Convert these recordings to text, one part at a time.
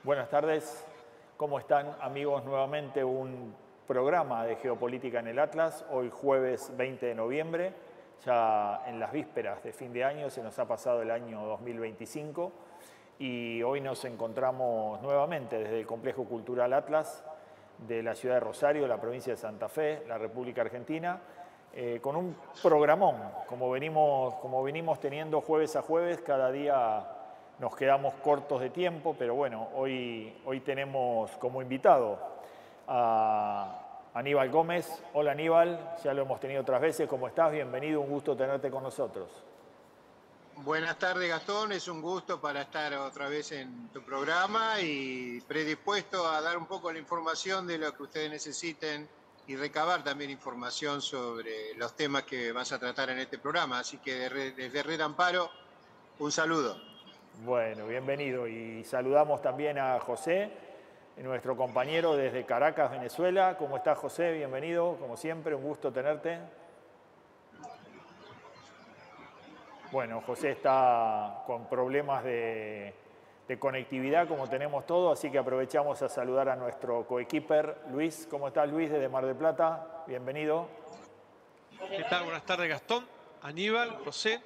Buenas tardes, ¿cómo están amigos? Nuevamente un programa de geopolítica en el Atlas, hoy jueves 20 de noviembre, ya en las vísperas de fin de año, se nos ha pasado el año 2025 y hoy nos encontramos nuevamente desde el Complejo Cultural Atlas de la ciudad de Rosario, la provincia de Santa Fe, la República Argentina, con un programón, como venimos teniendo jueves a jueves, cada día nos quedamos cortos de tiempo, pero bueno, hoy tenemos como invitado a Aníbal Gómez. Hola Aníbal, ya lo hemos tenido otras veces, ¿cómo estás? Bienvenido, un gusto tenerte con nosotros. Buenas tardes Gastón, es un gusto para estar otra vez en tu programa y predispuesto a dar un poco la información de lo que ustedes necesiten y recabar también información sobre los temas que vas a tratar en este programa. Así que desde Red Amparo, un saludo. Bueno, bienvenido y saludamos también a José, nuestro compañero desde Caracas, Venezuela. ¿Cómo estás, José? Bienvenido, como siempre, un gusto tenerte. Bueno, José está con problemas de conectividad, como tenemos todo, así que aprovechamos a saludar a nuestro coequiper, Luis. ¿Cómo estás, Luis, desde Mar del Plata? Bienvenido. ¿Qué tal? Buenas tardes, Gastón, Aníbal, José.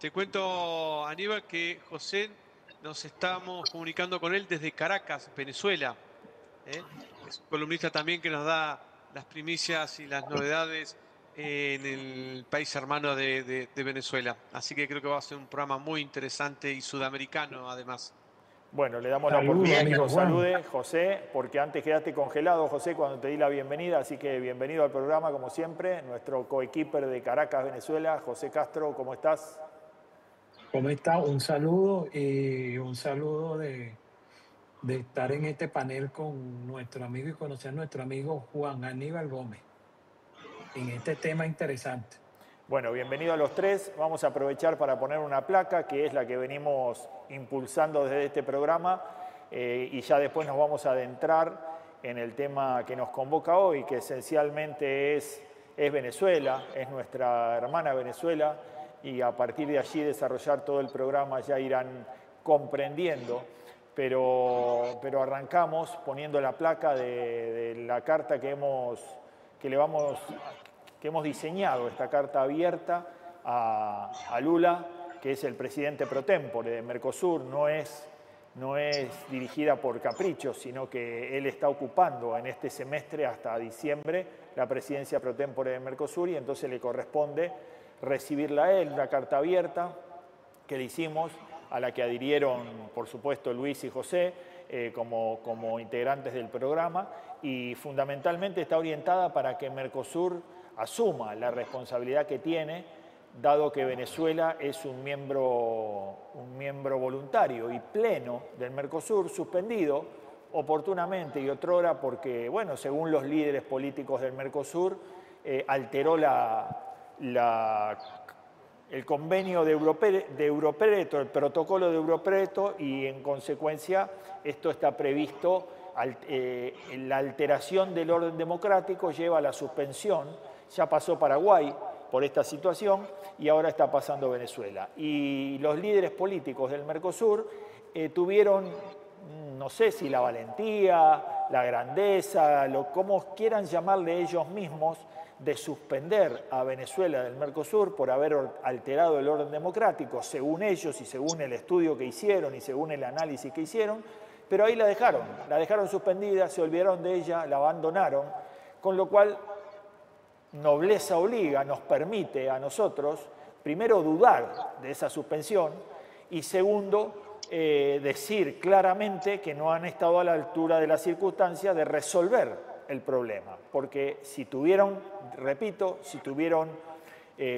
Te cuento, Aníbal, que José nos estamos comunicando con él desde Caracas, Venezuela. Es un columnista también que nos da las primicias y las novedades en el país hermano de Venezuela. Así que creo que va a ser un programa muy interesante y sudamericano, además. Bueno, le damos la oportunidad de que nos salude, José, porque antes quedaste congelado, José, cuando te di la bienvenida, así que bienvenido al programa, como siempre. Nuestro coequiper de Caracas, Venezuela, José Castro, ¿cómo estás? ¿Cómo está? Un saludo y un saludo de estar en este panel con nuestro amigo y conocer a nuestro amigo Juan Aníbal Gómez en este tema interesante. Bueno, bienvenido a los tres. Vamos a aprovechar para poner una placa, que es la que venimos impulsando desde este programa, y ya después nos vamos a adentrar en el tema que nos convoca hoy, que esencialmente es Venezuela, es nuestra hermana Venezuela, y a partir de allí desarrollar todo el programa ya irán comprendiendo. Pero arrancamos poniendo la placa de la carta que hemos diseñado, esta carta abierta a Lula, que es el presidente pro tempore de Mercosur. No es dirigida por capricho, sino que él está ocupando en este semestre hasta diciembre la presidencia pro tempore de Mercosur y entonces le corresponde recibirla a él, una carta abierta que le hicimos, a la que adhirieron, por supuesto, Luis y José como integrantes del programa, y fundamentalmente está orientada para que Mercosur asuma la responsabilidad que tiene, dado que Venezuela es un miembro voluntario y pleno del Mercosur, suspendido oportunamente y otrora porque, bueno, según los líderes políticos del Mercosur, alteró el convenio de Europreto, el protocolo de Europreto, y en consecuencia esto está previsto, la alteración del orden democrático lleva a la suspensión. Ya pasó Paraguay por esta situación y ahora está pasando Venezuela. Y los líderes políticos del Mercosur tuvieron, no sé si la valentía, la grandeza, como quieran llamarle ellos mismos, de suspender a Venezuela del Mercosur por haber alterado el orden democrático, según ellos y según el estudio que hicieron y según el análisis que hicieron, pero ahí la dejaron suspendida, se olvidaron de ella, la abandonaron, con lo cual nobleza obliga, nos permite a nosotros, primero, dudar de esa suspensión y segundo, decir claramente que no han estado a la altura de la circunstancia de resolver el problema, porque si tuvieron, repito,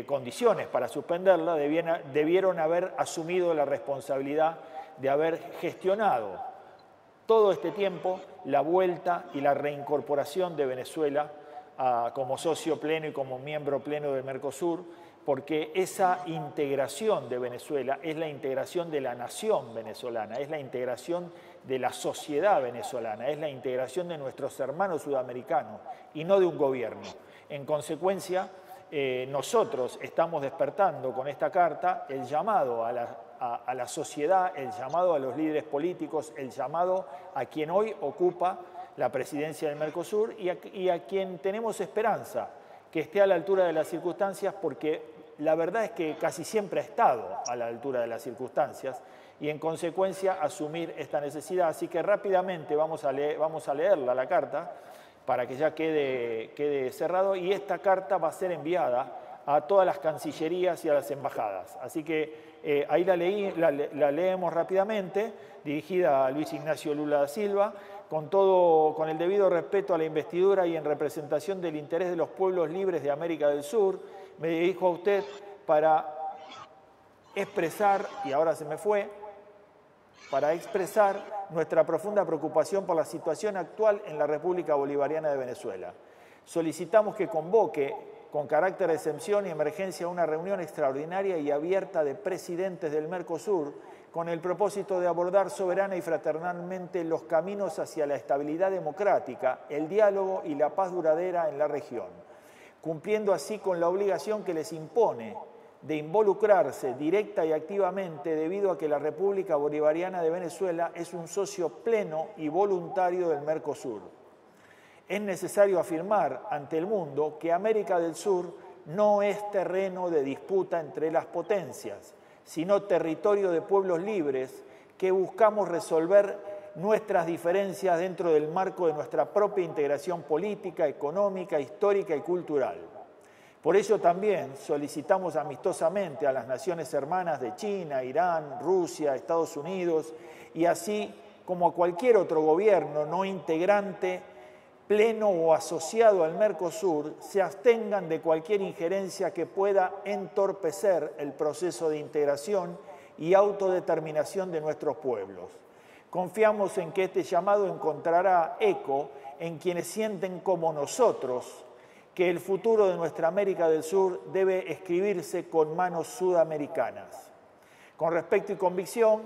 condiciones para suspenderla, debieron haber asumido la responsabilidad de haber gestionado todo este tiempo la vuelta y la reincorporación de Venezuela como socio pleno y como miembro pleno del Mercosur, porque esa integración de Venezuela es la integración de la nación venezolana, es la integración de la sociedad venezolana, es la integración de nuestros hermanos sudamericanos y no de un gobierno. En consecuencia, nosotros estamos despertando con esta carta el llamado a la sociedad, el llamado a los líderes políticos, el llamado a quien hoy ocupa la presidencia del Mercosur y a quien tenemos esperanza que esté a la altura de las circunstancias, porque la verdad es que casi siempre ha estado a la altura de las circunstancias y en consecuencia asumir esta necesidad. Así que rápidamente vamos a leerla, la carta, para que ya quede cerrado, y esta carta va a ser enviada a todas las cancillerías y a las embajadas. Así que ahí la leemos rápidamente, dirigida a Luis Ignacio Lula da Silva, con el debido respeto a la investidura y en representación del interés de los pueblos libres de América del Sur. Me dirijo a usted para expresar, y ahora se me fue, para expresar nuestra profunda preocupación por la situación actual en la República Bolivariana de Venezuela. Solicitamos que convoque con carácter de excepción y emergencia una reunión extraordinaria y abierta de presidentes del Mercosur con el propósito de abordar soberana y fraternalmente los caminos hacia la estabilidad democrática, el diálogo y la paz duradera en la región, cumpliendo así con la obligación que les impone de involucrarse directa y activamente debido a que la República Bolivariana de Venezuela es un socio pleno y voluntario del Mercosur. Es necesario afirmar ante el mundo que América del Sur no es terreno de disputa entre las potencias, sino territorio de pueblos libres que buscamos resolver nuestras diferencias dentro del marco de nuestra propia integración política, económica, histórica y cultural. Por ello también solicitamos amistosamente a las naciones hermanas de China, Irán, Rusia, Estados Unidos y así como a cualquier otro gobierno no integrante, pleno o asociado al Mercosur, se abstengan de cualquier injerencia que pueda entorpecer el proceso de integración y autodeterminación de nuestros pueblos. Confiamos en que este llamado encontrará eco en quienes sienten como nosotros que el futuro de nuestra América del Sur debe escribirse con manos sudamericanas. Con respeto y convicción,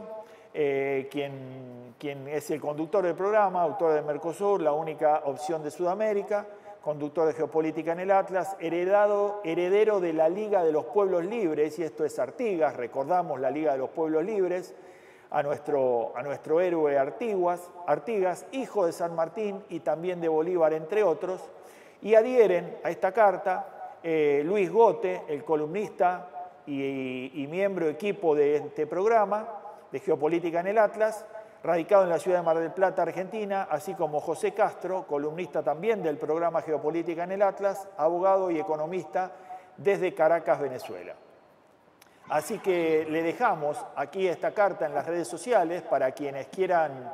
quien es el conductor del programa, autor de Mercosur, la única opción de Sudamérica, conductor de Geopolítica en el Atlas, heredero de la Liga de los Pueblos Libres, y esto es Artigas, recordamos la Liga de los Pueblos Libres, a nuestro héroe Artigas, hijo de San Martín y también de Bolívar, entre otros, y adhieren a esta carta Luis Gote, el columnista y miembro equipo de este programa de Geopolítica en el Atlas, radicado en la ciudad de Mar del Plata, Argentina, así como José Castro, columnista también del programa Geopolítica en el Atlas, abogado y economista desde Caracas, Venezuela. Así que le dejamos aquí esta carta en las redes sociales para quienes quieran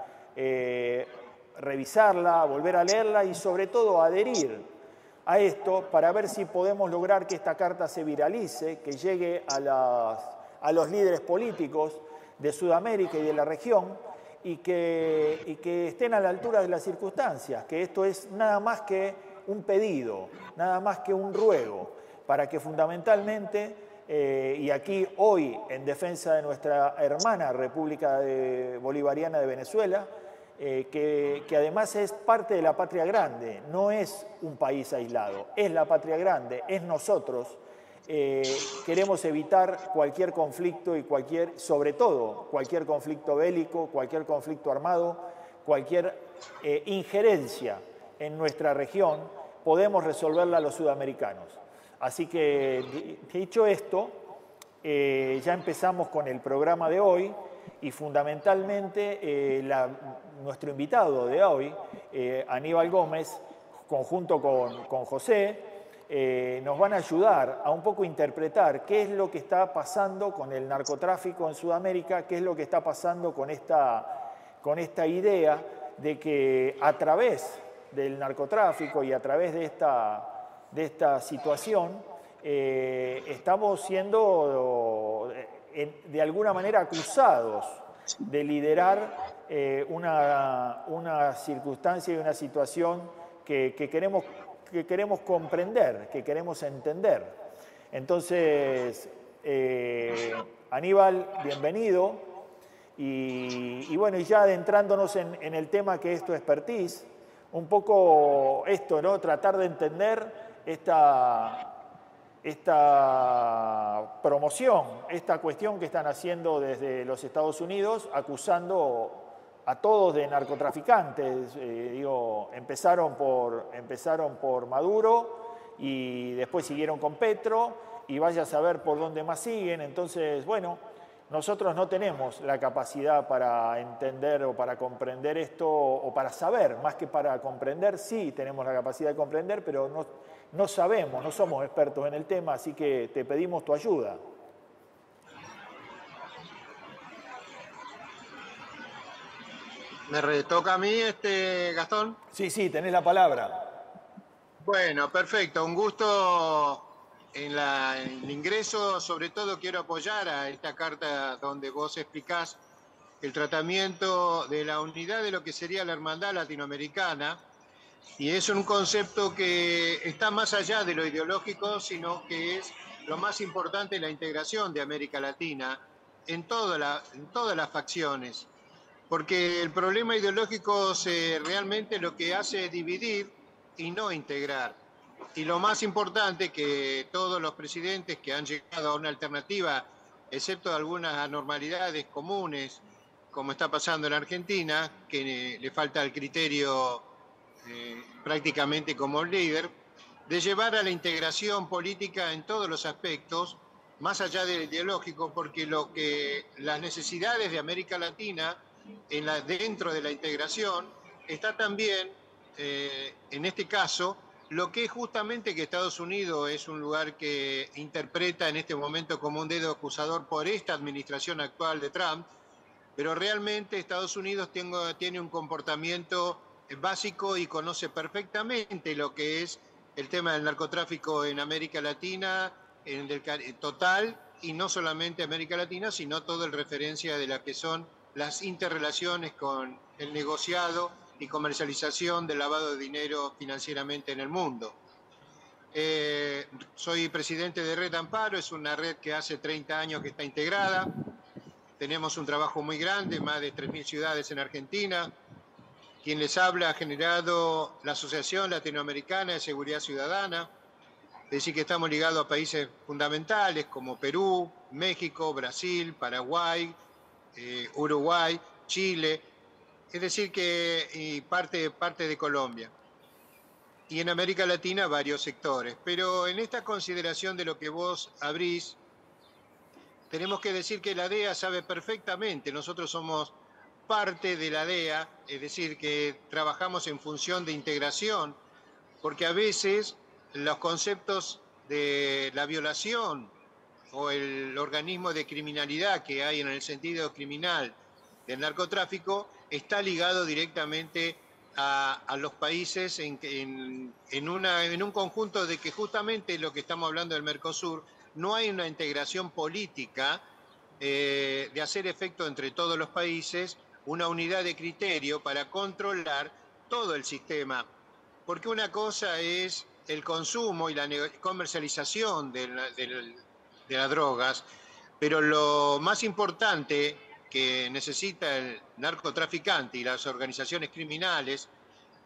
revisarla, volver a leerla y sobre todo adherir a esto para ver si podemos lograr que esta carta se viralice, que llegue a los líderes políticos de Sudamérica y de la región y que estén a la altura de las circunstancias, que esto es nada más que un pedido, nada más que un ruego, para que fundamentalmente, y aquí hoy en defensa de nuestra hermana República Bolivariana de Venezuela, que además es parte de la patria grande, no es un país aislado, es la patria grande, es nosotros. Queremos evitar cualquier conflicto y sobre todo cualquier conflicto bélico, cualquier conflicto armado, cualquier injerencia en nuestra región, podemos resolverla los sudamericanos. Así que, dicho esto, ya empezamos con el programa de hoy y fundamentalmente nuestro invitado de hoy, Aníbal Gómez, conjunto con José, nos van a ayudar a un poco interpretar qué es lo que está pasando con el narcotráfico en Sudamérica, qué es lo que está pasando con esta idea de que a través del narcotráfico y a través de esta situación estamos siendo de alguna manera acusados de liderar una circunstancia y una situación que queremos comprender, que queremos entender. Entonces, Aníbal, bienvenido. Y bueno, y ya adentrándonos en el tema que es tu expertise, un poco esto, ¿no? Tratar de entender esta promoción, esta cuestión que están haciendo desde los Estados Unidos, acusando a todos de narcotraficantes. Empezaron por Maduro y después siguieron con Petro y vaya a saber por dónde más siguen. Entonces, bueno, nosotros no tenemos la capacidad para entender o para comprender esto, o para saber, más que para comprender, sí tenemos la capacidad de comprender, pero no sabemos, no somos expertos en el tema, así que te pedimos tu ayuda. ¿Me retoca a mí, Gastón? Sí, tenés la palabra. Bueno, perfecto. Un gusto en el ingreso. Sobre todo quiero apoyar a esta carta donde vos explicás el tratamiento de la unidad de lo que sería la hermandad latinoamericana. Y es un concepto que está más allá de lo ideológico, sino que es lo más importante, la integración de América Latina en todas las facciones. Porque el problema ideológico realmente lo que hace es dividir y no integrar. Y lo más importante, que todos los presidentes que han llegado a una alternativa, excepto algunas anormalidades comunes, como está pasando en Argentina, que le falta el criterio prácticamente como líder, de llevar a la integración política en todos los aspectos, más allá del ideológico, porque las necesidades de América Latina dentro de la integración está también, en este caso, lo que es justamente que Estados Unidos es un lugar que interpreta en este momento como un dedo acusador por esta administración actual de Trump, pero realmente Estados Unidos tiene un comportamiento básico y conoce perfectamente lo que es el tema del narcotráfico en América Latina, en el total, y no solamente América Latina, sino todo el referencia de la que son las interrelaciones con el negociado y comercialización del lavado de dinero financieramente en el mundo. Soy presidente de Red Amparo, es una red que hace 30 años que está integrada. Tenemos un trabajo muy grande, más de 3.000 ciudades en Argentina. Quien les habla ha generado la Asociación Latinoamericana de Seguridad Ciudadana, es decir, que estamos ligados a países fundamentales como Perú, México, Brasil, Paraguay, Uruguay, Chile, es decir, y parte de Colombia. Y en América Latina varios sectores. Pero en esta consideración de lo que vos abrís, tenemos que decir que la DEA sabe perfectamente, nosotros somos parte de la DEA, es decir, que trabajamos en función de integración, porque a veces los conceptos de la violación o el organismo de criminalidad que hay en el sentido criminal del narcotráfico está ligado directamente a los países en un conjunto de que justamente lo que estamos hablando del Mercosur, no hay una integración política de hacer efecto entre todos los países, una unidad de criterio para controlar todo el sistema. Porque una cosa es el consumo y la comercialización de las drogas, pero lo más importante que necesita el narcotraficante y las organizaciones criminales,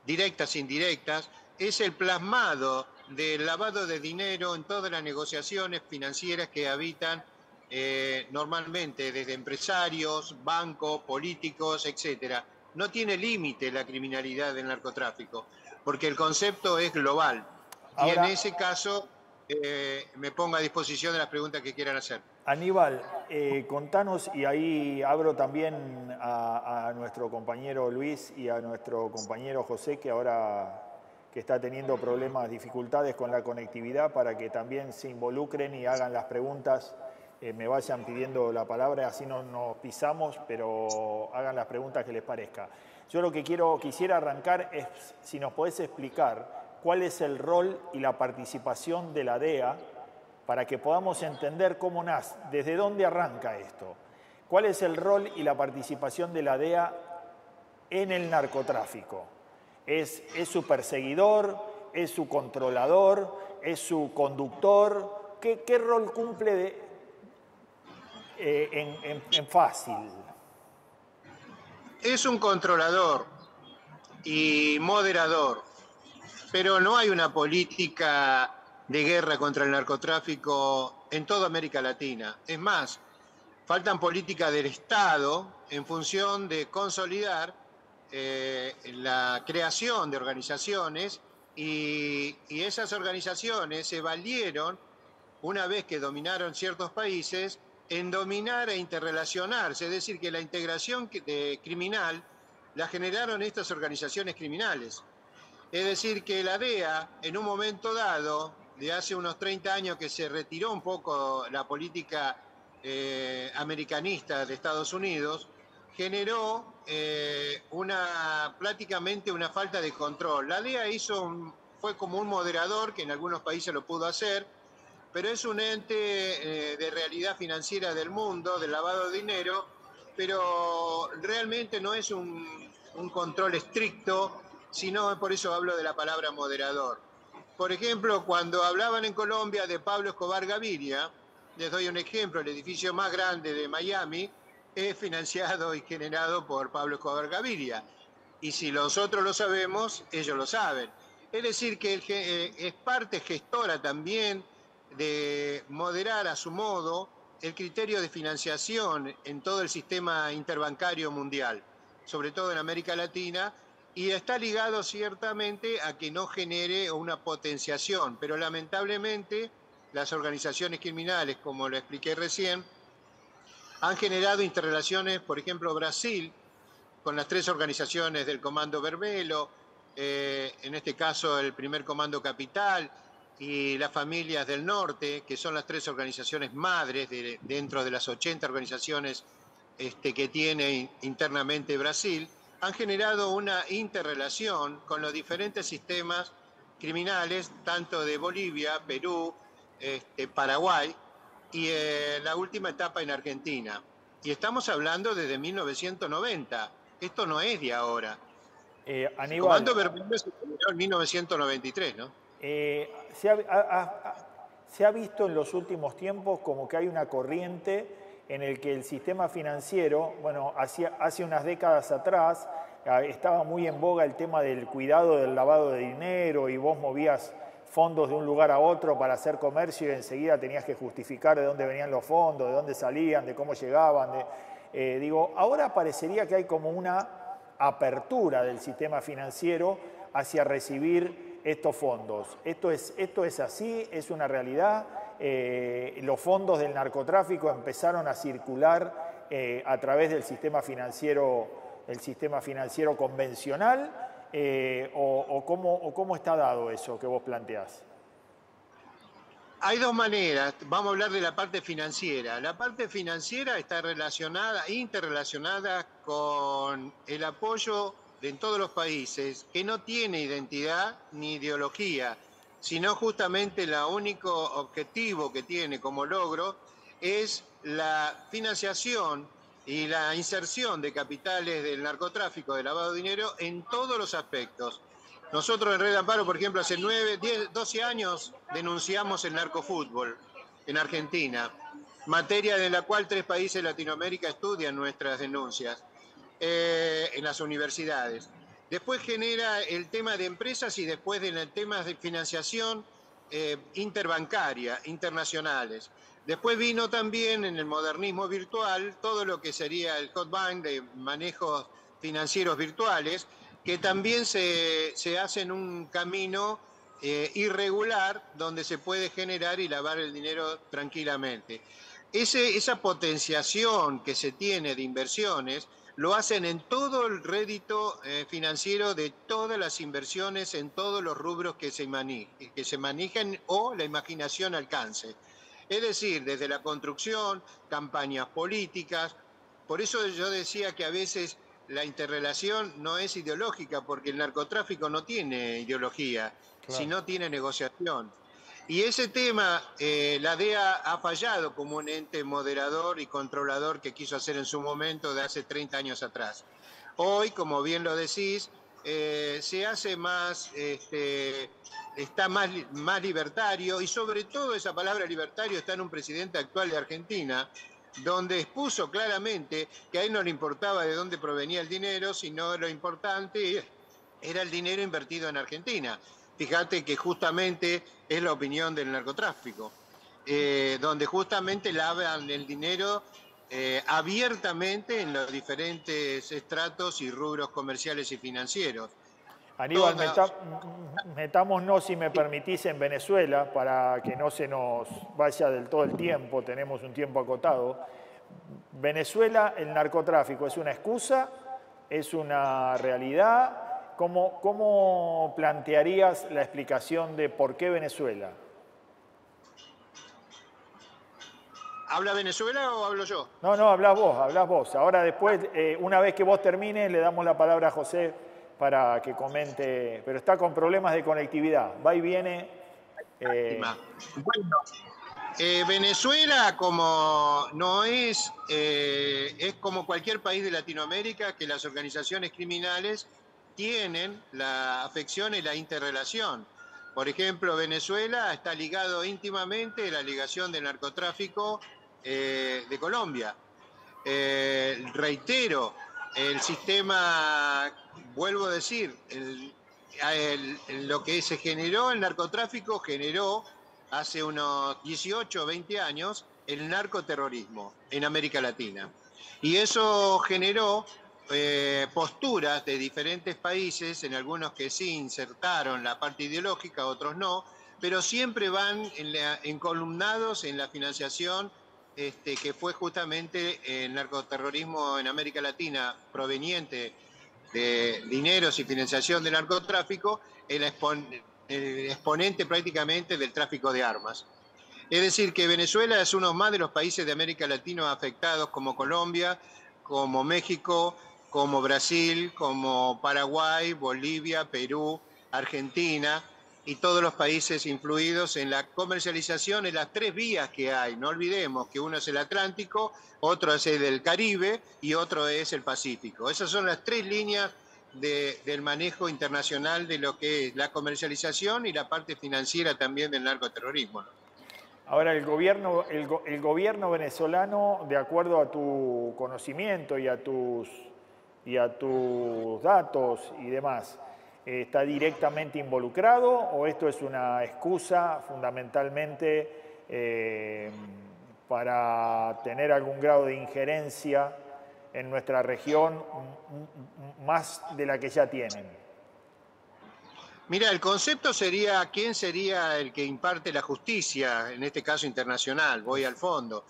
directas e indirectas, es el plasmado del lavado de dinero en todas las negociaciones financieras que habitan normalmente desde empresarios, bancos, políticos, etc. No tiene límite la criminalidad del narcotráfico, porque el concepto es global. Ahora, y en ese caso me pongo a disposición de las preguntas que quieran hacer. Aníbal, contanos, y ahí abro también a nuestro compañero Luis y a nuestro compañero José, que ahora está teniendo problemas, dificultades con la conectividad, para que también se involucren y hagan las preguntas, me vayan pidiendo la palabra, así no nos pisamos, pero hagan las preguntas que les parezca. Yo lo que quisiera arrancar es si nos podés explicar cuál es el rol y la participación de la DEA para que podamos entender cómo nace, desde dónde arranca esto. ¿Cuál es el rol y la participación de la DEA en el narcotráfico? ¿Es su perseguidor? ¿Es su controlador? ¿Es su conductor? ¿Qué rol cumple en fácil? Es un controlador y moderador, pero no hay una política de guerra contra el narcotráfico en toda América Latina. Es más, faltan políticas del Estado en función de consolidar la creación de organizaciones y esas organizaciones se valieron, una vez que dominaron ciertos países, en dominar e interrelacionarse, es decir, que la integración criminal la generaron estas organizaciones criminales. Es decir, que la DEA, en un momento dado, de hace unos 30 años que se retiró un poco la política americanista de Estados Unidos, generó prácticamente una falta de control. La DEA fue como un moderador, que en algunos países lo pudo hacer, pero es un ente de realidad financiera del mundo, del lavado de dinero, pero realmente no es un control estricto, sino por eso hablo de la palabra moderador. Por ejemplo, cuando hablaban en Colombia de Pablo Escobar Gaviria, les doy un ejemplo, el edificio más grande de Miami es financiado y generado por Pablo Escobar Gaviria. Y si nosotros lo sabemos, ellos lo saben. Es decir, que es parte gestora también de moderar a su modo el criterio de financiación en todo el sistema interbancario mundial, sobre todo en América Latina, y está ligado ciertamente a que no genere una potenciación, pero lamentablemente las organizaciones criminales, como lo expliqué recién, han generado interrelaciones, por ejemplo, Brasil, con las 3 organizaciones del Comando Vermelho, en este caso el primer Comando Capital, y las familias del norte, que son las 3 organizaciones madres dentro de las 80 organizaciones que tiene internamente Brasil, han generado una interrelación con los diferentes sistemas criminales, tanto de Bolivia, Perú, Paraguay, y la última etapa en Argentina. Y estamos hablando desde 1990. Esto no es de ahora. El Aníbal, Comando Vermelho se generó en 1993, ¿no? se ha visto en los últimos tiempos como que hay una corriente en el que el sistema financiero, bueno, hace unas décadas atrás estaba muy en boga el tema del cuidado del lavado de dinero y vos movías fondos de un lugar a otro para hacer comercio y enseguida tenías que justificar de dónde venían los fondos, de dónde salían, de cómo llegaban. Ahora parecería que hay como una apertura del sistema financiero hacia recibir estos fondos. ¿Esto es así? ¿Es una realidad? Los fondos del narcotráfico empezaron a circular a través del sistema financiero convencional, o cómo está dado eso que vos planteás. Hay 2 maneras. Vamos a hablar de la parte financiera. La parte financiera está interrelacionada con el apoyo en todos los países, que no tiene identidad ni ideología, sino justamente el único objetivo que tiene como logro es la financiación y la inserción de capitales del narcotráfico, del lavado de dinero, en todos los aspectos. Nosotros en Red Amparo, por ejemplo, hace 12 años denunciamos el narcofútbol en Argentina, materia en la cual 3 países de Latinoamérica estudian nuestras denuncias en las universidades. Después genera el tema de empresas y después en el tema de financiación interbancaria, internacionales. Después vino también en el modernismo virtual todo lo que sería el hot bank de manejos financieros virtuales, que también se hacen un camino irregular donde se puede generar y lavar el dinero tranquilamente. Esa potenciación que se tiene de inversiones lo hacen en todo el rédito financiero de todas las inversiones en todos los rubros que se manejen o la imaginación alcance. Es decir, desde la construcción, campañas políticas. Por eso yo decía que a veces la interrelación no es ideológica, porque el narcotráfico no tiene ideología, claro, sino tiene negociación. Y ese tema, la DEA ha fallado como un ente moderador y controlador que quiso hacer en su momento de hace 30 años atrás. Hoy, como bien lo decís, se hace más, está más libertario, y sobre todo esa palabra libertario está en un presidente actual de Argentina, donde expuso claramente que a él no le importaba de dónde provenía el dinero, sino lo importante era el dinero invertido en Argentina. fíjate que justamente es la opinión del narcotráfico, donde justamente lavan el dinero abiertamente en los diferentes estratos y rubros comerciales y financieros. Aníbal, metámonos, si me permitís, en Venezuela para que no se nos vaya del todo el tiempo, tenemos un tiempo acotado. Venezuela, el narcotráfico, ¿es una excusa? ¿Es una realidad? ¿Cómo plantearías la explicación de por qué Venezuela? ¿Habla Venezuela o hablo yo? No, hablás vos. Ahora después, una vez que vos termines, le damos la palabra a José para que comente, pero está con problemas de conectividad, va y viene. Bueno, Venezuela como no es como cualquier país de Latinoamérica, que las organizaciones criminales tienen la afección y la interrelación. Por ejemplo, Venezuela está ligado íntimamente a la ligación del narcotráfico de Colombia. Reitero, el sistema, vuelvo a decir, lo que se generó, el narcotráfico generó hace unos 18 o 20 años el narcoterrorismo en América Latina. Y eso generó posturas de diferentes países, en algunos que sí insertaron la parte ideológica, otros no, pero siempre van encolumnados en la financiación que fue justamente el narcoterrorismo en América Latina proveniente de dineros y financiación del narcotráfico, el exponente prácticamente del tráfico de armas. Es decir, que Venezuela es uno más de los países de América Latina afectados, como Colombia, como México, como Brasil, como Paraguay, Bolivia, Perú, Argentina y todos los países influidos en la comercialización en las tres vías que hay. No olvidemos que uno es el Atlántico, otro es el del Caribe y otro es el Pacífico. Esas son las tres líneas del manejo internacional de lo que es la comercialización y la parte financiera también del narcoterrorismo, ¿no? Ahora, el gobierno venezolano, de acuerdo a tu conocimiento y a tus datos y demás, ¿está directamente involucrado o esto es una excusa fundamentalmente para tener algún grado de injerencia en nuestra región más de la que ya tienen? Mira, el concepto sería quién sería el que imparte la justicia, en este caso internacional, voy al fondo.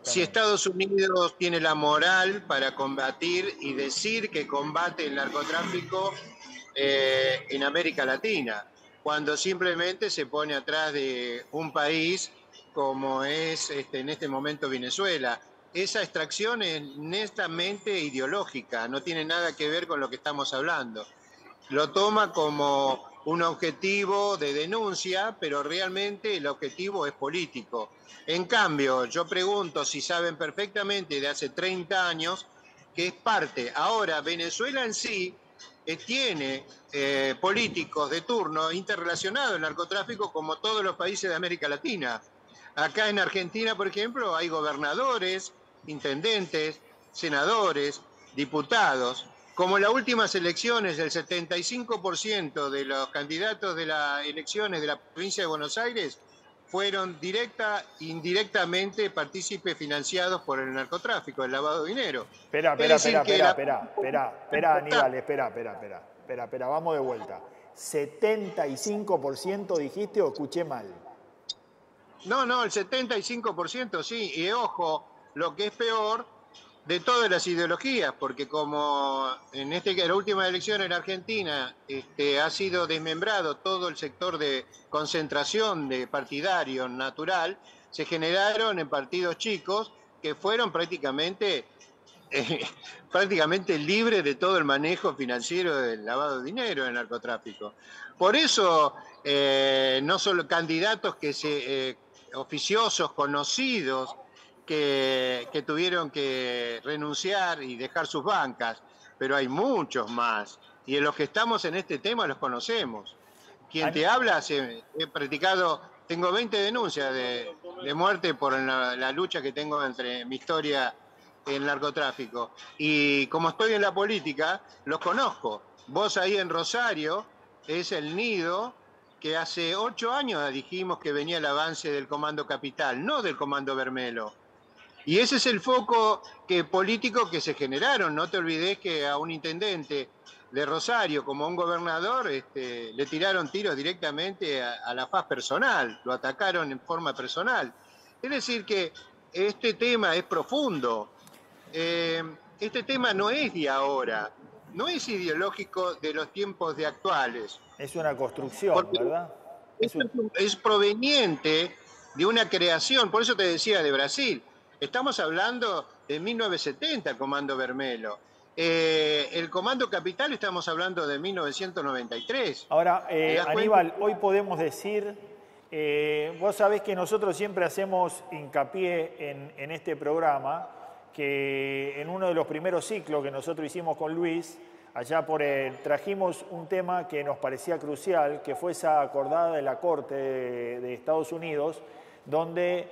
Si Estados Unidos tiene la moral para combatir y decir que combate el narcotráfico en América Latina, cuando simplemente se pone atrás de un país como es en este momento Venezuela. Esa extracción es netamente ideológica, no tiene nada que ver con lo que estamos hablando. Lo toma como un objetivo de denuncia, pero realmente el objetivo es político. En cambio, yo pregunto si saben perfectamente de hace 30 años que es parte. Ahora, Venezuela en sí tiene políticos de turno interrelacionados al narcotráfico como todos los países de América Latina. Acá en Argentina, por ejemplo, hay gobernadores, intendentes, senadores, diputados. Como en las últimas elecciones, el 75% de los candidatos de las elecciones de la provincia de Buenos Aires fueron directa e indirectamente partícipes financiados por el narcotráfico, el lavado de dinero. Espera, Aníbal, espera, vamos de vuelta. ¿75% dijiste o escuché mal? No, el 75% sí, y ojo, lo que es peor, de todas las ideologías, porque como en la última elección en Argentina ha sido desmembrado todo el sector de concentración de partidario natural, se generaron en partidos chicos que fueron prácticamente libres de todo el manejo financiero del lavado de dinero del narcotráfico. Por eso, no solo candidatos oficiosos, conocidos, que tuvieron que renunciar y dejar sus bancas, pero hay muchos más. Y en los que estamos en este tema los conocemos. Quien te habla, he practicado, tengo 20 denuncias de muerte por la lucha que tengo entre mi historia y el narcotráfico. Y como estoy en la política, los conozco. Vos ahí en Rosario, es el nido que hace 8 años dijimos que venía el avance del Comando Capital, no del Comando Bermelo. Y ese es el foco político que se generaron. No te olvides que a un intendente de Rosario, como a un gobernador, le tiraron tiros directamente a la faz personal, lo atacaron en forma personal. Es decir que este tema es profundo. Este tema no es de ahora, no es ideológico de los tiempos de actuales. Es una construcción, ¿verdad? Es proveniente de una creación, por eso te decía de Brasil. Estamos hablando de 1970, el Comando Bermelo. El Comando Capital estamos hablando de 1993. Ahora, Aníbal, hoy podemos decir, vos sabés que nosotros siempre hacemos hincapié en este programa, que en uno de los primeros ciclos que nosotros hicimos con Luis, allá trajimos un tema que nos parecía crucial, que fue esa acordada de la Corte de Estados Unidos, donde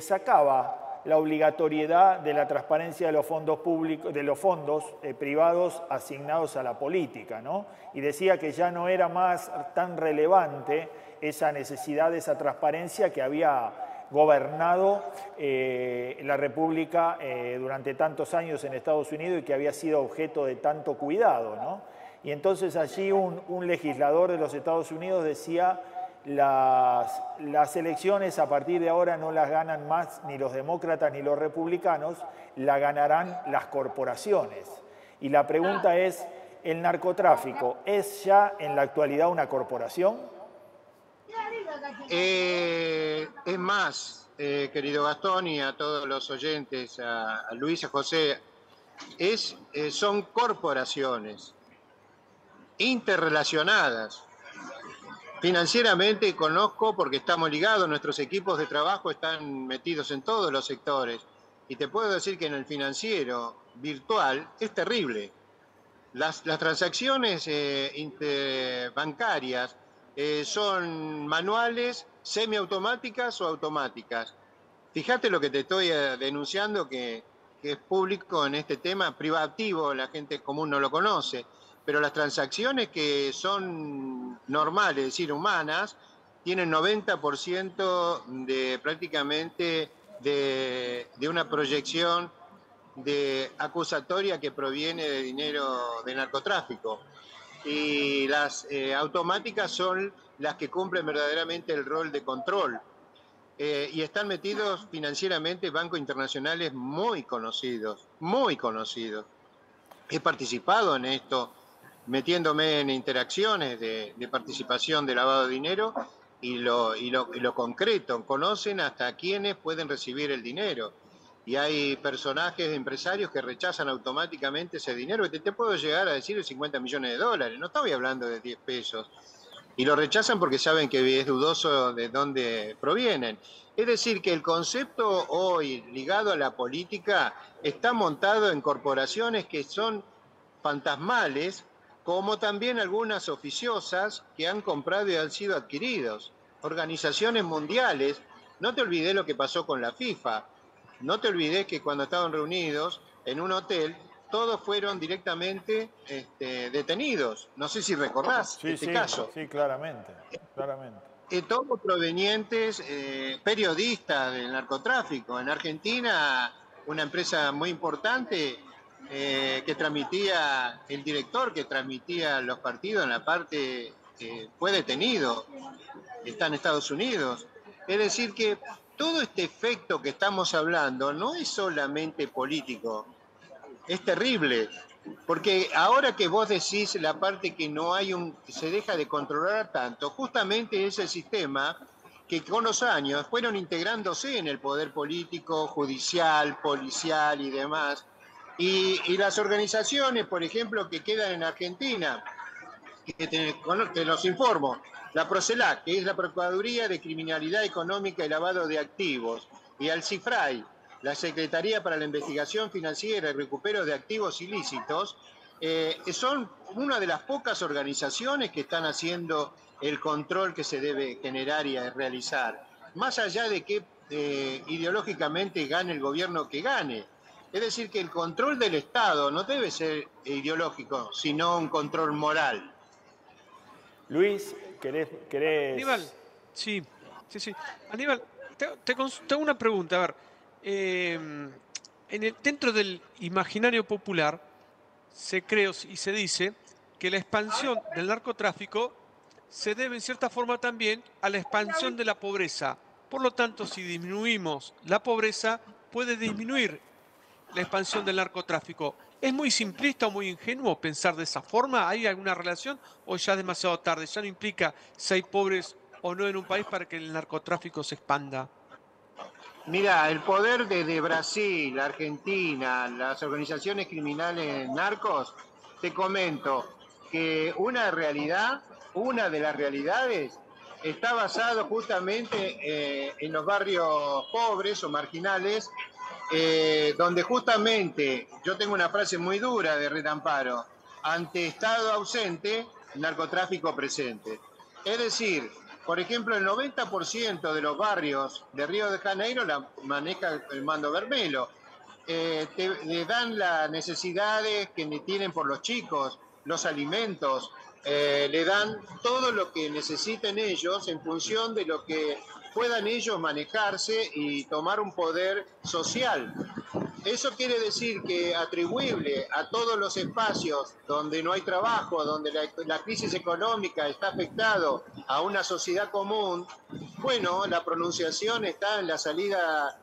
sacaba la obligatoriedad de la transparencia de los fondos públicos, de los fondos privados asignados a la política, ¿no? Y decía que ya no era más tan relevante esa necesidad de esa transparencia que había gobernado la República durante tantos años en Estados Unidos y que había sido objeto de tanto cuidado, ¿no? Y entonces allí un legislador de los Estados Unidos decía: las elecciones a partir de ahora no las ganan más ni los demócratas ni los republicanos, la ganarán las corporaciones. Y la pregunta es, ¿el narcotráfico es ya en la actualidad una corporación? Es más, querido Gastón, y a todos los oyentes, a Luis, a José, son corporaciones interrelacionadas. Financieramente conozco porque estamos ligados, nuestros equipos de trabajo están metidos en todos los sectores. Y te puedo decir que en el financiero virtual es terrible. Las transacciones interbancarias son manuales, semiautomáticas o automáticas. Fíjate lo que te estoy denunciando, que es público en este tema, privativo, la gente común no lo conoce. Pero las transacciones que son normales, es decir, humanas, tienen 90% prácticamente de una proyección acusatoria que proviene de dinero de narcotráfico. Y las automáticas son las que cumplen verdaderamente el rol de control. Y están metidos financieramente bancos internacionales muy conocidos, muy conocidos. He participado en esto, metiéndome en interacciones de participación de lavado de dinero y lo concreto. Conocen hasta quienes pueden recibir el dinero. Y hay personajes, empresarios que rechazan automáticamente ese dinero. Te puedo llegar a decir de 50 millones de dólares. No estoy hablando de 10 pesos. Y lo rechazan porque saben que es dudoso de dónde provienen. Es decir, que el concepto hoy ligado a la política está montado en corporaciones que son fantasmales, como también algunas oficiosas que han comprado y han sido adquiridos. Organizaciones mundiales, no te olvides lo que pasó con la FIFA, no te olvides que cuando estaban reunidos en un hotel, todos fueron directamente detenidos. No sé si recordás este caso. Sí, claramente. Todos provenientes, periodistas del narcotráfico. En Argentina, una empresa muy importante que transmitía, el director que transmitía los partidos en la parte, fue detenido, está en Estados Unidos. Es decir que todo este efecto que estamos hablando no es solamente político, es terrible, porque ahora que vos decís la parte que no hay se deja de controlar tanto, justamente es el sistema que con los años fueron integrándose en el poder político, judicial, policial y demás. Y las organizaciones, por ejemplo, que quedan en Argentina, que los informo, la Procelac, que es la Procuraduría de Criminalidad Económica y Lavado de Activos, y al CIFRAI, la Secretaría para la Investigación Financiera y Recupero de Activos Ilícitos, son una de las pocas organizaciones que están haciendo el control que se debe generar y realizar, más allá de que ideológicamente gane el gobierno que gane. Es decir, que el control del Estado no debe ser ideológico, sino un control moral. Luis, ¿querés? Aníbal, sí. Aníbal, te hago una pregunta. A ver, dentro del imaginario popular se cree y se dice que la expansión del narcotráfico se debe en cierta forma también a la expansión de la pobreza. Por lo tanto, si disminuimos la pobreza, puede disminuir la expansión del narcotráfico. ¿Es muy simplista o muy ingenuo pensar de esa forma? ¿Hay alguna relación o ya es demasiado tarde? ¿Ya no implica si hay pobres o no en un país para que el narcotráfico se expanda? Mira, el poder desde Brasil, Argentina, las organizaciones criminales narcos, te comento que una de las realidades, está basado justamente en los barrios pobres o marginales, donde justamente, yo tengo una frase muy dura de Red Amparo: ante Estado ausente, narcotráfico presente. Es decir, por ejemplo, el 90% de los barrios de Río de Janeiro la maneja el Mando Vermelho. Le dan las necesidades que tienen por los chicos, los alimentos, le dan todo lo que necesiten ellos en función de lo que puedan ellos manejarse y tomar un poder social. Eso quiere decir que atribuible a todos los espacios donde no hay trabajo, donde la crisis económica está afectado a una sociedad común, bueno, la pronunciación está en la salida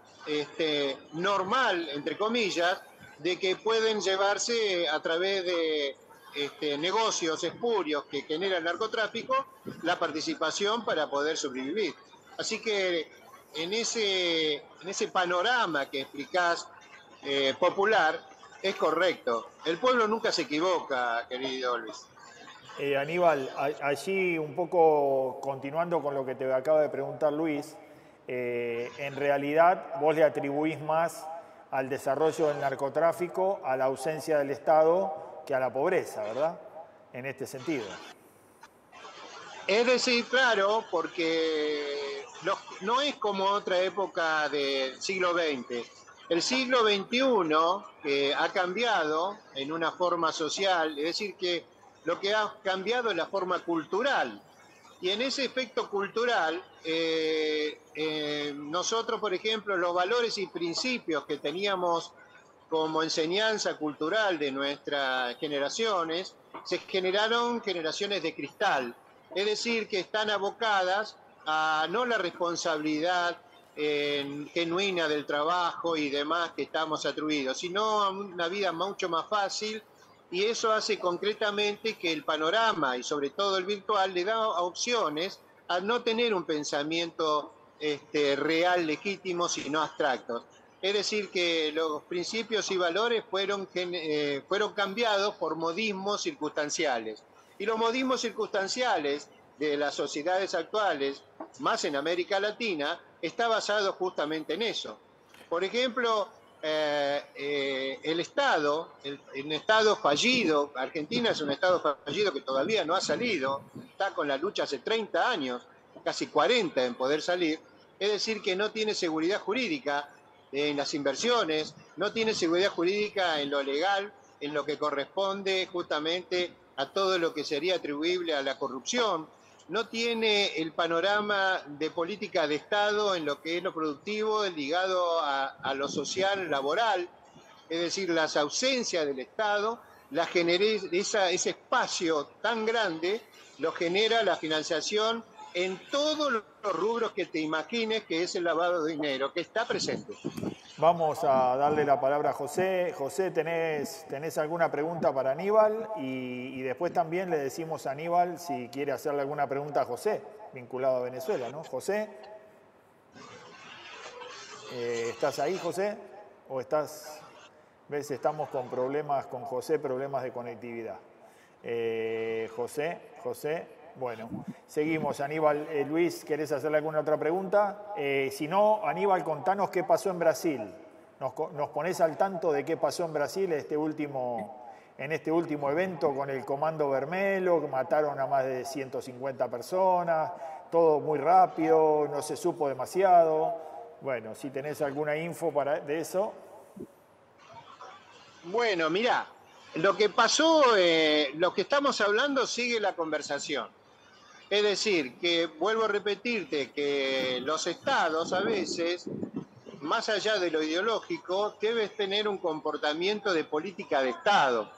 normal, entre comillas, de que pueden llevarse a través de negocios espurios que genera el narcotráfico la participación para poder sobrevivir. Así que en ese panorama que explicás, popular, es correcto. El pueblo nunca se equivoca, querido Luis. Aníbal, allí un poco continuando con lo que te acaba de preguntar Luis, en realidad vos le atribuís más al desarrollo del narcotráfico, a la ausencia del Estado, que a la pobreza, ¿verdad? En este sentido. Es decir, claro, porque no es como otra época del siglo XX. El siglo XXI ha cambiado en una forma social, es decir, que lo que ha cambiado es la forma cultural. Y en ese efecto cultural, nosotros, por ejemplo, los valores y principios que teníamos como enseñanza cultural de nuestras generaciones, se generaron generaciones de cristal, es decir, que están abocadas a no la responsabilidad genuina del trabajo y demás que estamos atribuidos, sino a una vida mucho más fácil, y eso hace concretamente que el panorama, y sobre todo el virtual, le da opciones a no tener un pensamiento real, legítimo, sino abstractos. Es decir, que los principios y valores fueron cambiados por modismos circunstanciales. Y los modismos circunstanciales de las sociedades actuales, más en América Latina, está basado justamente en eso. Por ejemplo, el Estado, el Estado fallido, Argentina es un Estado fallido que todavía no ha salido, está con la lucha hace 30 años, casi 40 en poder salir, es decir, que no tiene seguridad jurídica en las inversiones, no tiene seguridad jurídica en lo legal, en lo que corresponde justamente a todo lo que sería atribuible a la corrupción, no tiene el panorama de política de Estado en lo que es lo productivo ligado a lo social, laboral, es decir, las ausencias del Estado, ese espacio tan grande lo genera la financiación en todos los rubros que te imagines, que es el lavado de dinero, que está presente. Vamos a darle la palabra a José. José, ¿tenés alguna pregunta para Aníbal? Y después también le decimos a Aníbal si quiere hacerle alguna pregunta a José, vinculado a Venezuela, ¿no? José, ¿estás ahí, José? ¿O estás...? ¿Ves? Estamos con problemas con José, problemas de conectividad. José... Bueno, seguimos. Aníbal, Luis, ¿querés hacerle alguna otra pregunta? Si no, Aníbal, contanos qué pasó en Brasil. ¿Nos ponés al tanto de qué pasó en Brasil en este último evento con el Comando Vermelho, que mataron a más de 150 personas, todo muy rápido, no se supo demasiado? Bueno, si tenés alguna info de eso. Bueno, mirá, lo que pasó, lo que estamos hablando sigue la conversación. Es decir, que vuelvo a repetirte que los estados a veces, más allá de lo ideológico, deben tener un comportamiento de política de Estado.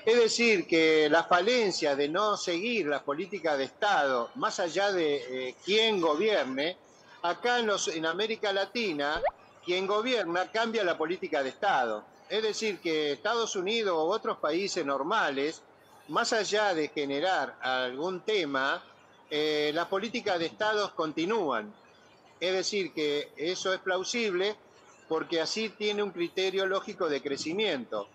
Es decir, que la falencia de no seguir las políticas de Estado, más allá de quién gobierne, acá en América Latina, quien gobierna cambia la política de Estado. Es decir, que Estados Unidos u otros países normales, más allá de generar algún tema, las políticas de Estado continúan. Es decir, que eso es plausible porque así tiene un criterio lógico de crecimiento.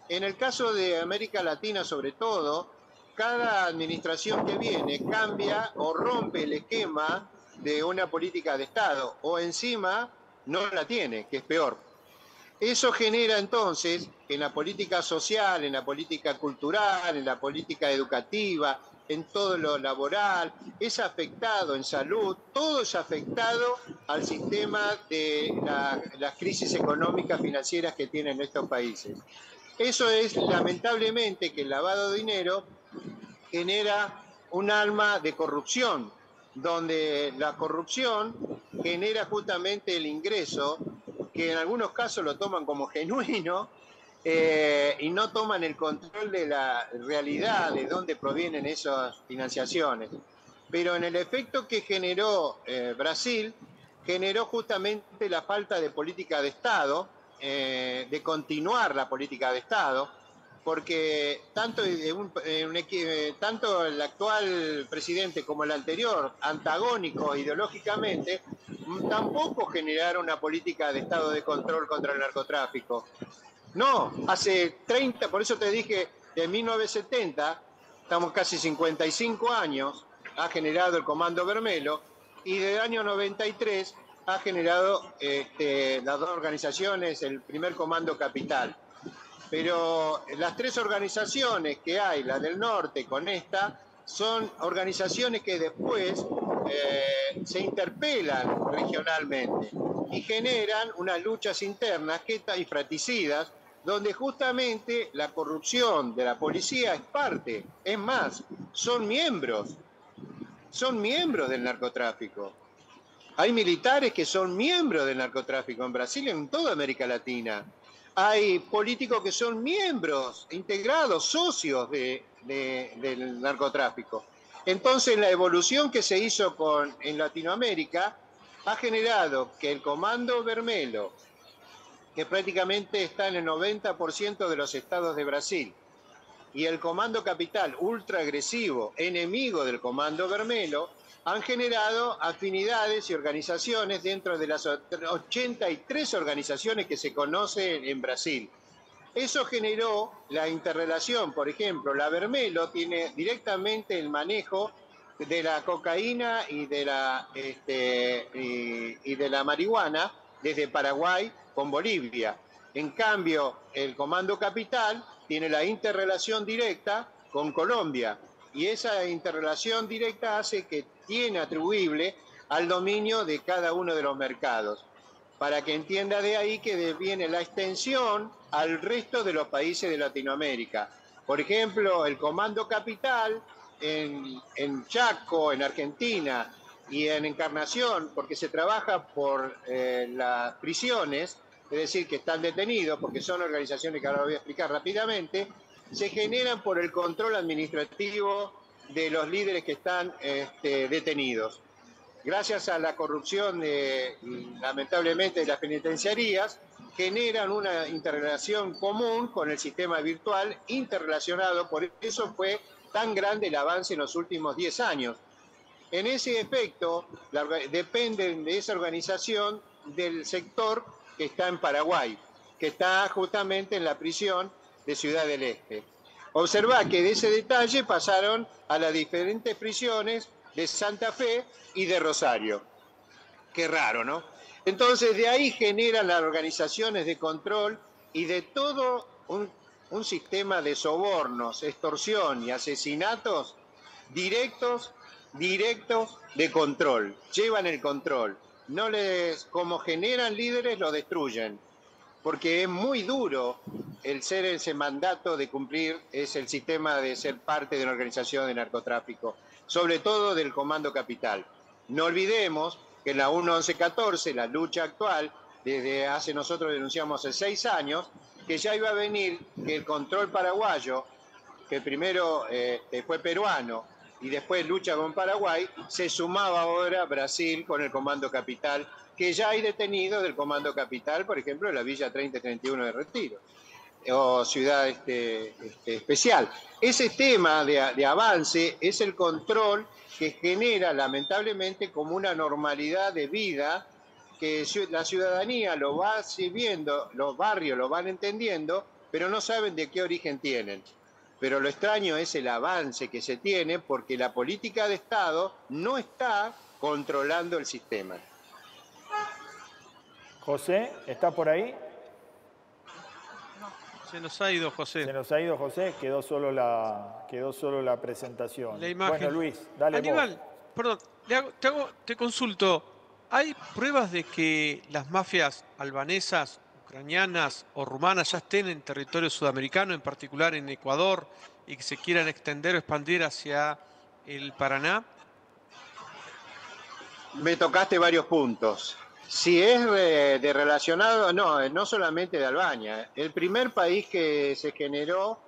En el caso de América Latina, sobre todo, cada administración que viene cambia o rompe el esquema de una política de Estado, o encima no la tiene, que es peor. Eso genera entonces que en la política social, en la política cultural, en la política educativa, en todo lo laboral, es afectado en salud, todo es afectado al sistema de las crisis económicas financieras que tienen estos países. Eso es lamentablemente que el lavado de dinero genera un alma de corrupción, donde la corrupción genera justamente el ingreso, que en algunos casos lo toman como genuino, y no toman el control de la realidad de dónde provienen esas financiaciones. Pero en el efecto que generó Brasil, generó justamente la falta de política de Estado, de continuar la política de Estado, porque tanto el actual presidente como el anterior, antagónicos ideológicamente, tampoco generaron una política de Estado de control contra el narcotráfico. No, hace 30, por eso te dije, de 1970, estamos casi 55 años, ha generado el Comando Vermelo, y del año 93 ha generado las dos organizaciones, el primer Comando Capital. Pero las tres organizaciones que hay, la del norte con esta, son organizaciones que después se interpelan regionalmente y generan unas luchas internas y fratricidas, donde justamente la corrupción de la policía es parte. Es más, son miembros del narcotráfico. Hay militares que son miembros del narcotráfico en Brasil y en toda América Latina. Hay políticos que son miembros, integrados, socios del narcotráfico. Entonces, la evolución que se hizo en Latinoamérica ha generado que el Comando Vermelo, que prácticamente está en el 90% de los estados de Brasil, y el Comando Capital, ultra agresivo, enemigo del Comando Vermelo, han generado afinidades y organizaciones dentro de las 83 organizaciones que se conocen en Brasil. Eso generó la interrelación. Por ejemplo, la Vermelo tiene directamente el manejo de la cocaína y de la marihuana desde Paraguay con Bolivia. En cambio, el Comando Capital tiene la interrelación directa con Colombia, y esa interrelación directa hace que tiene atribuible al dominio de cada uno de los mercados, para que entienda de ahí que viene la extensión al resto de los países de Latinoamérica. Por ejemplo, el Comando Capital en Chaco, en Argentina, y en Encarnación, porque se trabaja por las prisiones, es decir, que están detenidos, porque son organizaciones que ahora voy a explicar rápidamente, se generan por el control administrativo de los líderes que están detenidos. Gracias a la corrupción, lamentablemente, de las penitenciarías, generan una interrelación común con el sistema virtual interrelacionado. Por eso fue tan grande el avance en los últimos 10 años. En ese efecto, dependen de esa organización del sector que está en Paraguay, que está justamente en la prisión de Ciudad del Este. Observá que de ese detalle pasaron a las diferentes prisiones de Santa Fe y de Rosario. Qué raro, ¿no? Entonces, de ahí generan las organizaciones de control y de todo un sistema de sobornos, extorsión y asesinatos directos de control. Llevan el control. Como generan líderes, lo destruyen. Porque es muy duro el ser ese mandato de cumplir, es el sistema de ser parte de una organización de narcotráfico. sobre todo del Comando Capital. No olvidemos que en la 1114, la lucha actual, desde hace nosotros denunciamos hace 6 años, que ya iba a venir que el control paraguayo, que primero fue peruano y después lucha con Paraguay, se sumaba ahora Brasil con el Comando Capital, que ya hay detenidos del Comando Capital, por ejemplo, en la Villa 30 y 31 de Retiro, o Ciudad Especial. Ese tema de avance es el control que genera lamentablemente como una normalidad de vida que la ciudadanía lo va viendo, los barrios lo van entendiendo, pero no saben de qué origen tienen. Pero lo extraño es el avance que se tiene porque la política de Estado no está controlando el sistema. José, ¿está por ahí? Se nos ha ido, José. Se nos ha ido José, quedó solo la presentación. La imagen. Bueno, Luis, dale Aníbal, vos. perdón, te consulto. ¿Hay pruebas de que las mafias albanesas, ucranianas o rumanas ya estén en territorio sudamericano, en particular en Ecuador, y que se quieran extender o expandir hacia el Paraná? Me tocaste varios puntos. Si es de relacionado, no solamente de Albania. El primer país que se generó,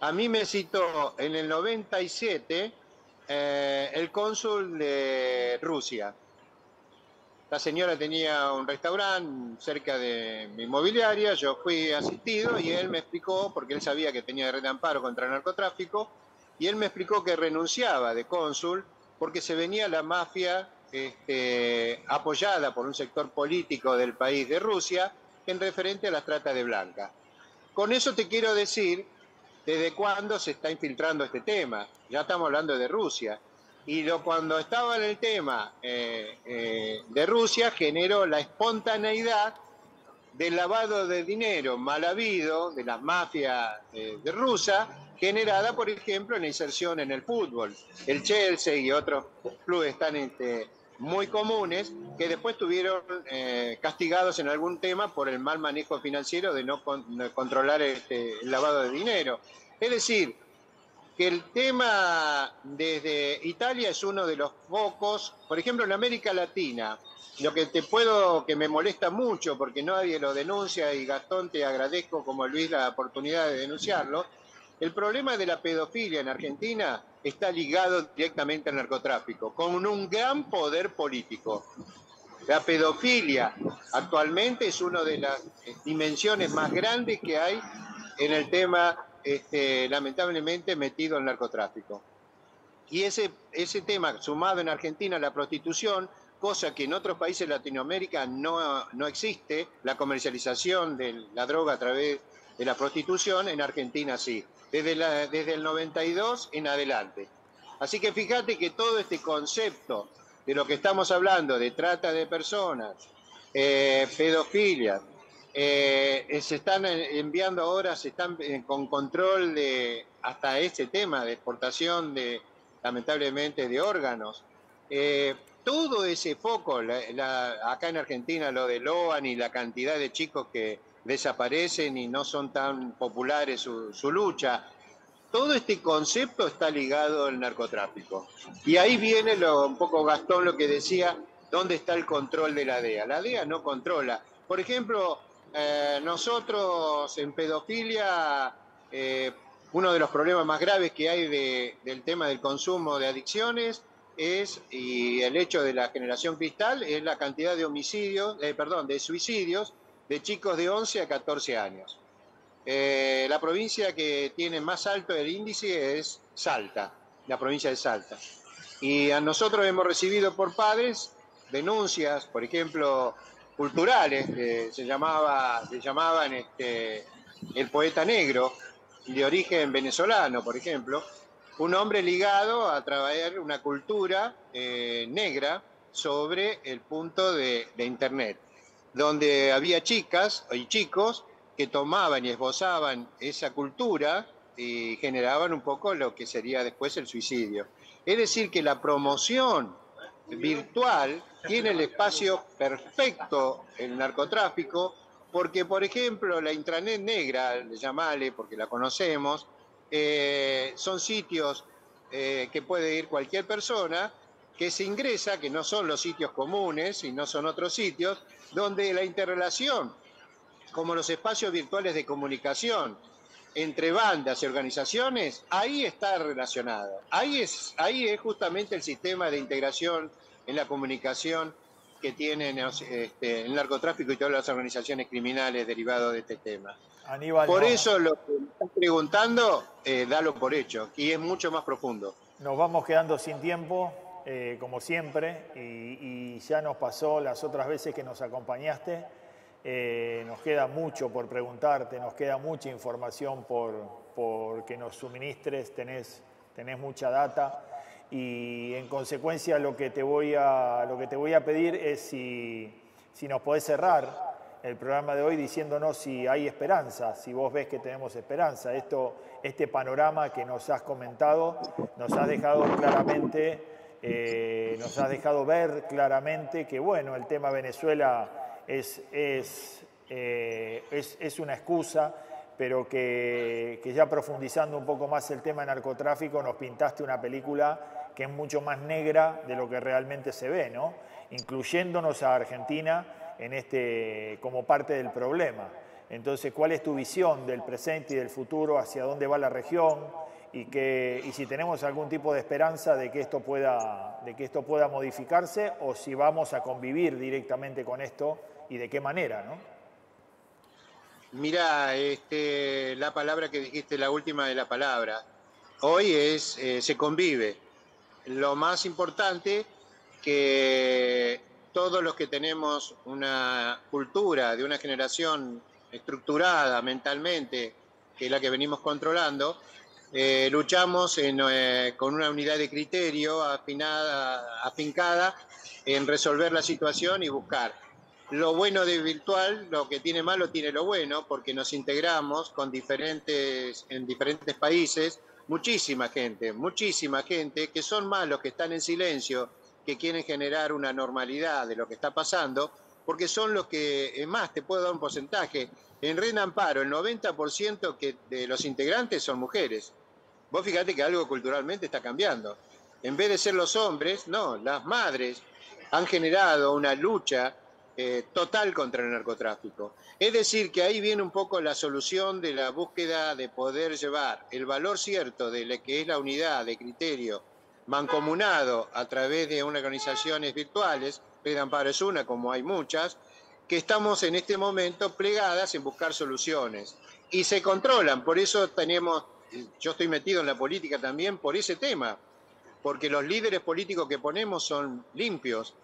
a mí me citó en el 97 el cónsul de Rusia. La señora tenía un restaurante cerca de mi inmobiliaria, yo fui asistido y él me explicó, porque él sabía que tenía red de amparo contra el narcotráfico, y él me explicó que renunciaba de cónsul porque se venía la mafia apoyada por un sector político del país de Rusia en referente a las trata de blanca. Con eso te quiero decir desde cuándo se está infiltrando este tema. Ya estamos hablando de Rusia. Y cuando estaba en el tema de Rusia, generó la espontaneidad del lavado de dinero mal habido de las mafias de Rusia, generada, por ejemplo, en la inserción en el fútbol. El Chelsea y otros clubes están muy comunes que después estuvieron castigados en algún tema por el mal manejo financiero de no controlar el lavado de dinero. Es decir, que el tema desde Italia es uno de los focos, por ejemplo, en América Latina, lo que me molesta mucho porque nadie lo denuncia y Gastón te agradezco como Luis la oportunidad de denunciarlo, el problema de la pedofilia en Argentina está ligado directamente al narcotráfico, con un gran poder político. La pedofilia actualmente es una de las dimensiones más grandes que hay en el tema lamentablemente metido en el narcotráfico. Y ese tema, sumado en Argentina a la prostitución, cosa que en otros países de Latinoamérica no existe, la comercialización de la droga a través de la prostitución, en Argentina sí, desde el 92 en adelante. Así que fíjate que todo este concepto de lo que estamos hablando, de trata de personas, pedofilia, se están enviando ahora, se están con control de hasta este tema de exportación lamentablemente de órganos. Todo ese foco, acá en Argentina lo de Loan y la cantidad de chicos que desaparecen y no son tan populares su lucha, todo este concepto está ligado al narcotráfico. Y ahí viene un poco Gastón lo que decía, ¿dónde está el control de la DEA? La DEA no controla. Por ejemplo, nosotros en pedofilia, uno de los problemas más graves que hay del tema del consumo de adicciones y el hecho de la generación cristal, es la cantidad de de suicidios de chicos de 11 a 14 años. La provincia que tiene más alto el índice es Salta, la provincia de Salta. Y a nosotros hemos recibido por padres denuncias, por ejemplo, culturales, que se llamaban el poeta negro, de origen venezolano, por ejemplo, un hombre ligado a traer una cultura negra sobre el punto de Internet, donde había chicas y chicos que tomaban y esbozaban esa cultura y generaban un poco lo que sería después el suicidio. Es decir, que la promoción virtual tiene el espacio perfecto en el narcotráfico, porque, por ejemplo, la intranet negra, llamale porque la conocemos, son sitios que puede ir cualquier persona, que se ingresa, que no son los sitios comunes y no son otros sitios, donde la interrelación, como los espacios virtuales de comunicación entre bandas y organizaciones, ahí está relacionado. Ahí es justamente el sistema de integración en la comunicación que tienen el narcotráfico y todas las organizaciones criminales derivados de este tema. Aníbal, Por eso lo que me estás preguntando, dalo por hecho, y es mucho más profundo. nos vamos quedando sin tiempo, como siempre, y ya nos pasó las otras veces que nos acompañaste. Nos queda mucho por preguntarte, nos queda mucha información por que nos suministres, tenés mucha data, y en consecuencia lo que te voy a pedir es si nos podés cerrar el programa de hoy diciéndonos si hay esperanza, si vos ves que tenemos esperanza. Este panorama que nos has comentado nos has dejado claramente, nos has dejado ver claramente que, bueno, el tema Venezuela es una excusa, pero que ya profundizando un poco más el tema narcotráfico nos pintaste una película que es mucho más negra de lo que realmente se ve, ¿no? Incluyéndonos a Argentina como parte del problema. Entonces, ¿cuál es tu visión del presente y del futuro, hacia dónde va la región y si tenemos algún tipo de esperanza de que esto pueda modificarse, o si vamos a convivir directamente con esto y de qué manera, ¿no? Mirá, la palabra que dijiste, la última de la palabra, hoy se convive. Lo más importante que todos los que tenemos una cultura de una generación estructurada mentalmente, que es la que venimos controlando, luchamos con una unidad de criterio afincada en resolver la situación y buscar. Lo bueno de virtual, lo que tiene malo tiene lo bueno, porque nos integramos en diferentes países, muchísima gente, que son más los que están en silencio, que quieren generar una normalidad de lo que está pasando, porque son los que, más, te puedo dar un porcentaje, en Red Amparo el 90% de los integrantes son mujeres. Vos fíjate que algo culturalmente está cambiando. En vez de ser los hombres, no, las madres han generado una lucha total contra el narcotráfico. Es decir, que ahí viene un poco la solución de la búsqueda de poder llevar el valor cierto de lo que es la unidad de criterio mancomunado a través de unas organizaciones virtuales, Red Amparo es una, como hay muchas, que estamos en este momento plegadas en buscar soluciones. Y se controlan, por eso yo estoy metido en la política también por ese tema, porque los líderes políticos que ponemos son limpios,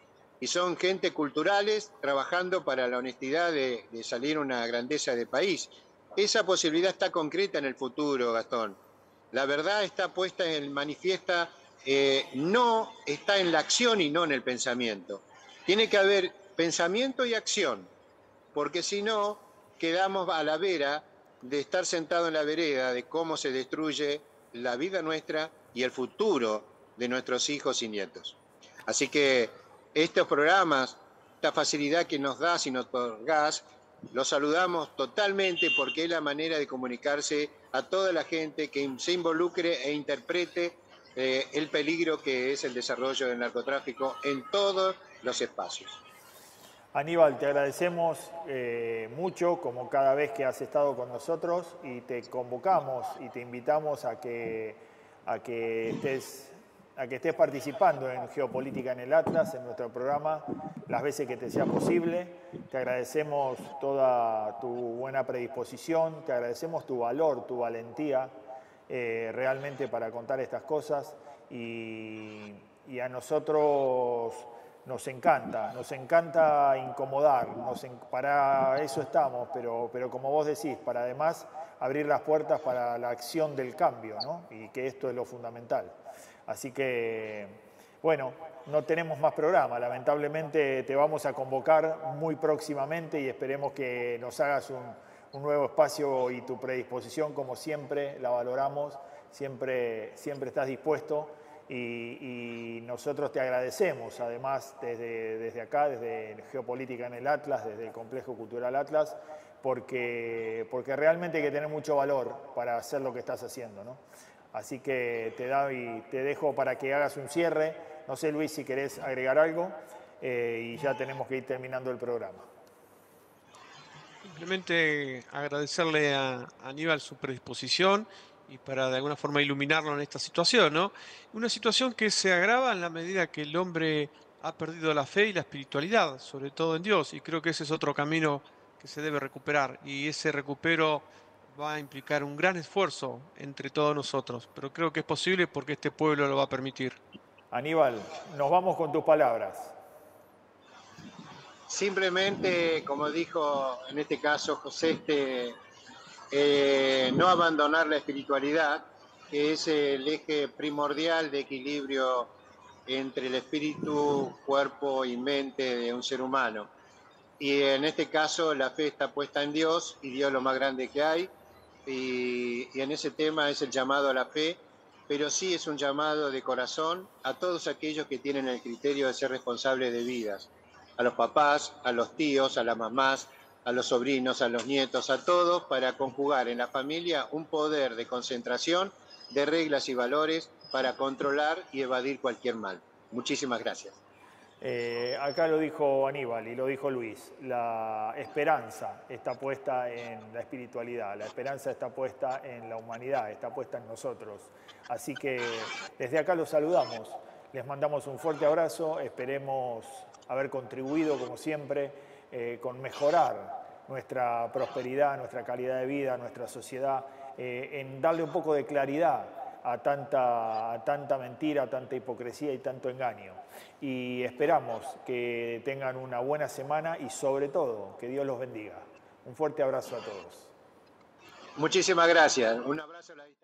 y son gente culturales trabajando para la honestidad de salir una grandeza de país. Esa posibilidad está concreta en el futuro, Gastón. La verdad está puesta en manifiesta, no está en la acción y no en el pensamiento. Tiene que haber pensamiento y acción, porque si no, quedamos a la vera de estar sentado en la vereda de cómo se destruye la vida nuestra y el futuro de nuestros hijos y nietos. Así que estos programas, esta facilidad que nos das y nos otorgás, los saludamos totalmente, porque es la manera de comunicarse a toda la gente que se involucre e interprete el peligro que es el desarrollo del narcotráfico en todos los espacios. Aníbal, te agradecemos mucho, como cada vez que has estado con nosotros, y te convocamos y te invitamos a que estés participando en Geopolítica en el Atlas, en nuestro programa, las veces que te sea posible. Te agradecemos toda tu buena predisposición, te agradecemos tu valor, tu valentía, realmente para contar estas cosas, y a nosotros nos encanta incomodar, para eso estamos, pero como vos decís, para además abrir las puertas para la acción del cambio, ¿no? Y que esto es lo fundamental. Así que, bueno, no tenemos más programa. Lamentablemente te vamos a convocar muy próximamente y esperemos que nos hagas un nuevo espacio, y tu predisposición, como siempre, la valoramos. Siempre estás dispuesto, y nosotros te agradecemos, además, desde acá, desde Geopolítica en el Atlas, desde el Complejo Cultural Atlas, porque realmente hay que tener mucho valor para hacer lo que estás haciendo, ¿no? Así que te dejo para que hagas un cierre. No sé, Luis, si querés agregar algo, y ya tenemos que ir terminando el programa. Simplemente agradecerle a Aníbal su predisposición y para de alguna forma iluminarlo en esta situación, ¿no? Una situación que se agrava en la medida que el hombre ha perdido la fe y la espiritualidad, sobre todo en Dios, y creo que ese es otro camino que se debe recuperar, y ese recupero va a implicar un gran esfuerzo entre todos nosotros, pero creo que es posible porque este pueblo lo va a permitir. Aníbal, nos vamos con tus palabras. Simplemente, como dijo en este caso José, no abandonar la espiritualidad, que es el eje primordial de equilibrio entre el espíritu, cuerpo y mente de un ser humano. Y en este caso la fe está puesta en Dios, y Dios es lo más grande que hay, y en ese tema es el llamado a la fe, pero sí es un llamado de corazón a todos aquellos que tienen el criterio de ser responsables de vidas, a los papás, a los tíos, a las mamás, a los sobrinos, a los nietos, a todos, para conjugar en la familia un poder de concentración de reglas y valores para controlar y evadir cualquier mal. Muchísimas gracias. Acá lo dijo Aníbal y lo dijo Luis, la esperanza está puesta en la espiritualidad, la esperanza está puesta en la humanidad, está puesta en nosotros. Así que desde acá los saludamos, les mandamos un fuerte abrazo, esperemos haber contribuido como siempre con mejorar nuestra prosperidad, nuestra calidad de vida, nuestra sociedad, en darle un poco de claridad a tanta mentira, a tanta hipocresía y tanto engaño. Y esperamos que tengan una buena semana y sobre todo que Dios los bendiga. Un fuerte abrazo a todos. Muchísimas gracias. Un abrazo a la distancia.